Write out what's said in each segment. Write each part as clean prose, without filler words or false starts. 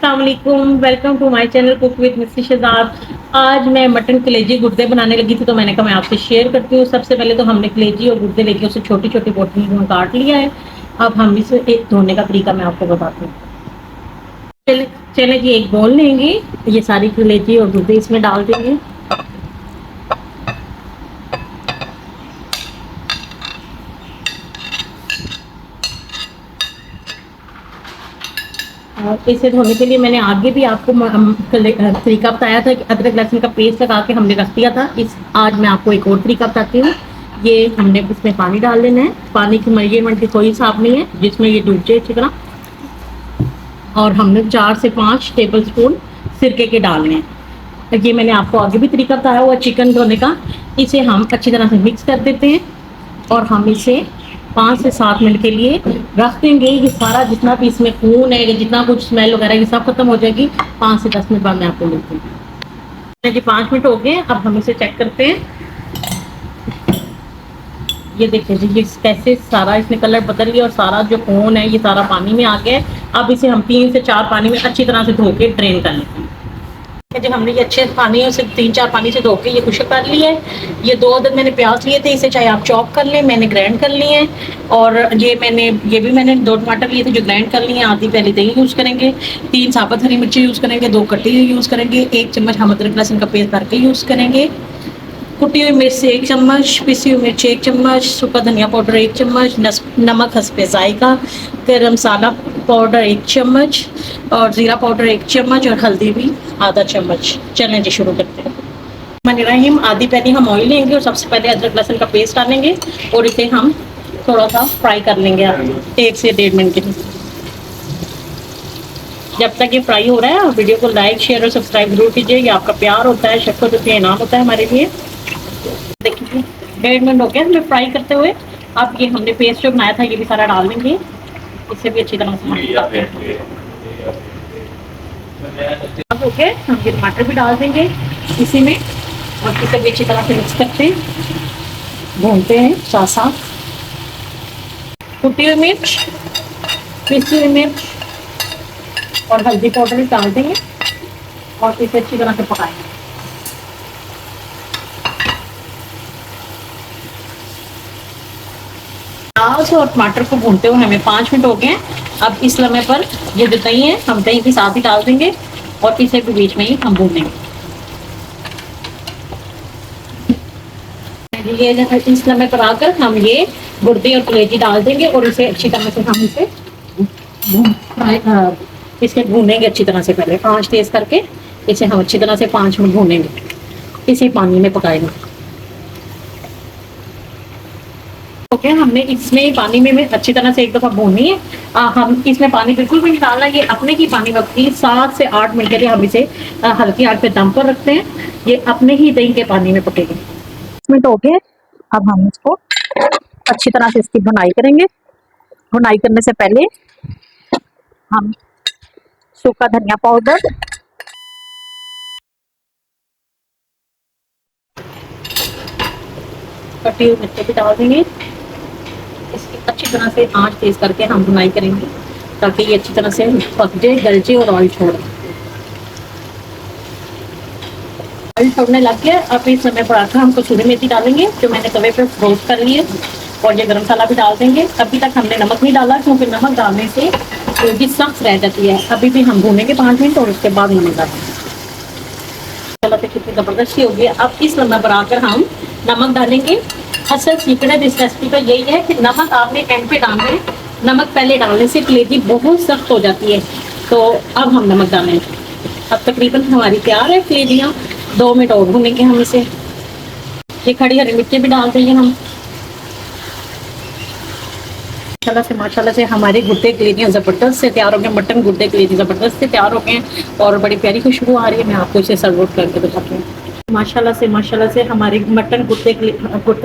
अस्सलामुअलैकुम, welcome to my channel cook with mister Shahzad. आज मैं मटन कलेजी गुर्दे बनाने लगी थी, तो मैंने कहा मैं आपसे शेयर करती हूँ। सबसे पहले तो हमने कलेजी और गुर्दे लेके उसे छोटी छोटी बोटियों में काट लिया है। अब हम इसे एक धोने का तरीका मैं आपको बताती हूँ। चले चले जी, एक बोल लेंगे, ये सारी कलेजी और गुर्दे इसमें डाल देंगे। और इसे धोने के लिए मैंने आगे भी आपको तरीका बताया था कि अदरक लहसुन का पेस्ट लगा के हमने रख दिया था। आज मैं आपको एक और तरीका बताती हूँ। ये हमने इसमें पानी डाल देना है। पानी की मेजरमेंट की कोई हिसाब नहीं है, जिसमें ये डूब जाए अच्छी तरह। और हमने 4 से 5 टेबल स्पून सिरके के डालने हैं। ये मैंने आपको आगे भी तरीका बताया हुआ चिकन धोने का। इसे हम अच्छी तरह से मिक्स कर देते हैं और हम इसे 5 से 7 मिनट के लिए रख देंगे। ये सारा जितना भी इसमें खून है, जितना कुछ स्मेल वगैरह, ये सब खत्म हो जाएगी। 5 से 10 मिनट बाद मैं आपको मिलती हूँ जी। 5 मिनट हो गए, अब हम इसे चेक करते हैं। ये देखिए जी, ये कैसे सारा इसने कलर बदल लिया और सारा जो खून है ये सारा पानी में आ गया है। अब इसे हम 3 से 4 पानी में अच्छी तरह से धो के ड्रेन कर लेते हैं। जी, हमने ये अच्छे पानी से 3-4 पानी से धो के ये खुश्क कर लिया है। ये 2 अदद मैंने प्याज लिए थे, इसे चाहे आप चॉप कर लें, मैंने ग्राइंड कर लिए हैं। और ये भी मैंने 2 टमाटर लिए थे जो ग्राइंड कर लिए हैं। आधी पहले दही यूज़ करेंगे, 3 साबुत हरी मिर्ची यूज़ करेंगे, 2 कटी हुई यूज़ करेंगे, 1 चम्मच हम अदरक लहसुन का पेस्ट करके यूज़ करेंगे। कुटी हुई मिर्च 1 चम्मच, पिसी हुई मिर्च 1 चम्मच, सूखा धनिया पाउडर 1 चम्मच, नमक हस्बे जायका, गरम मसाला पाउडर 1 चम्मच और ज़ीरा पाउडर 1 चम्मच और हल्दी भी आधा चम्मच। चलें जी, शुरू करते हैं। रहीम, आधी पैनी हम ऑयल लेंगे और सबसे पहले अदरक लहसुन का पेस्ट डालेंगे और इसे हम थोड़ा सा फ्राई कर लेंगे 1 से 1.5 मिनट के लिए। जब तक ये फ्राई हो रहा है, वीडियो को लाइक शेयर और सब्सक्राइब जरूर कीजिए। ये आपका प्यार होता है, शक्कर होती है, इनाम होता है हमारे लिए। देखिए 1.5 मिनट हो गया हमें फ्राई करते हुए। अब ये हमने पेस्ट जो बनाया था ये भी सारा डाल देंगे, इससे भी अच्छी तरह से। अब ओके, हम ये टमाटर भी डाल देंगे इसी में और इसे भी अच्छी तरह से मिक्स करते हैं, भूनते हैं साथ साथ। कुटी हुई मिर्च, पिसी हुई मिर्च और हल्दी पाउडर डाल देंगे और इसे अच्छी तरह से पकाएंगे। प्याज और टमाटर को भूनते हुए हमें 5 मिनट हो गए हैं। अब इस लम्हे पर ये जो दही है हम दही के साथ ही डाल देंगे और इसे भी बीच में ही हम भूनेंगे। ये इस लम्हे पर आकर हम ये गुर्दे और कलेजी डाल देंगे और इसे अच्छी तरह से हम इसे इसे भूनेंगे अच्छी तरह से। पहले आंच तेज करके इसे हम अच्छी तरह से 5 मिनट भूनेंगे, इसी पानी में पकाएंगे। ओके, हमने इसमें पानी में अच्छी तरह से एक दफ़ा भूनी है। हम इसमें पानी बिल्कुल भी नहीं डालना, ये अपने ही पानी रखती। 7 से 8 मिनट के लिए हम इसे हल्की आंच पे दम पर रखते हैं। ये अपने ही दही के पानी में पकेगी। 10 मिनट हो गए, अब हम इसको अच्छी तरह से इसकी भुनाई करेंगे। भुनाई करने से पहले हम सूखा धनिया पाउडर, कटी हुई मिर्ची भी डाल देंगे। इसकी अच्छी तरह से आंच तेज करके हम भुनाई करेंगे ताकि ये अच्छी तरह से पक जाए, गल जाए और ऑयल छोड़े। ऑयल छोड़ने लग गया। अब इस समय पर आकर हम कसूरी मेथी डालेंगे जो मैंने तवे पर रोस्ट कर ली है और ये गरम मसाला भी डाल देंगे। अभी तक हमने नमक नहीं डाला क्योंकि नमक डालने से सब्जी सख्त रह जाती है। अभी भी हम भूनेंगे 5 मिनट और उसके बाद नमक डालेंगे। कितनी ज़बरदस्ती होगी। अब इस लम्हे पर आकर हम नमक डालेंगे। असल सीक्रेट इस रेसिपी का यही है कि नमक आपने एंड पे डालना है। नमक पहले डालने से कलेजी बहुत सख्त हो जाती है। तो अब हम नमक डालेंगे। अब तकरीबन हमारी तैयार है कलेजियाँ। 2 मिनट और भूनेंगे हम इसे। ये खड़ी हरी मिर्ची भी डाल देंगे हम। माशाल्लाह से हमारे गुर्दे कलेजियाँ ज़बरदस्त से तैयार हो गए। मटन गुर्दे कलेजी ज़बरदस्त से तैयार हो गए हैं और बड़ी प्यारी खुशबू आ रही है। मैं आपको इसे सर्व करके दिखाती हूँ। माशाल्लाह से हमारे मटन गुर्दे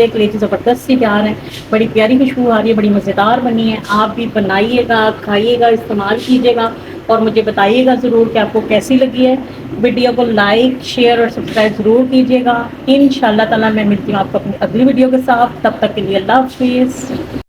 कलेजी ज़बरदस्त से तैयार है। बड़ी प्यारी खुशबू आ रही है, बड़ी मज़ेदार बनी है। आप भी बनाइएगा, खाइएगा, इस्तेमाल कीजिएगा और मुझे बताइएगा ज़रूर कि आपको कैसी लगी है। वीडियो को लाइक शेयर और सब्सक्राइब ज़रूर कीजिएगा। इंशाअल्लाह ताला मैं मिलती हूँ आपको अपनी अगली वीडियो के साथ। तब तक के लिए अल्लाह हाफ़िज़।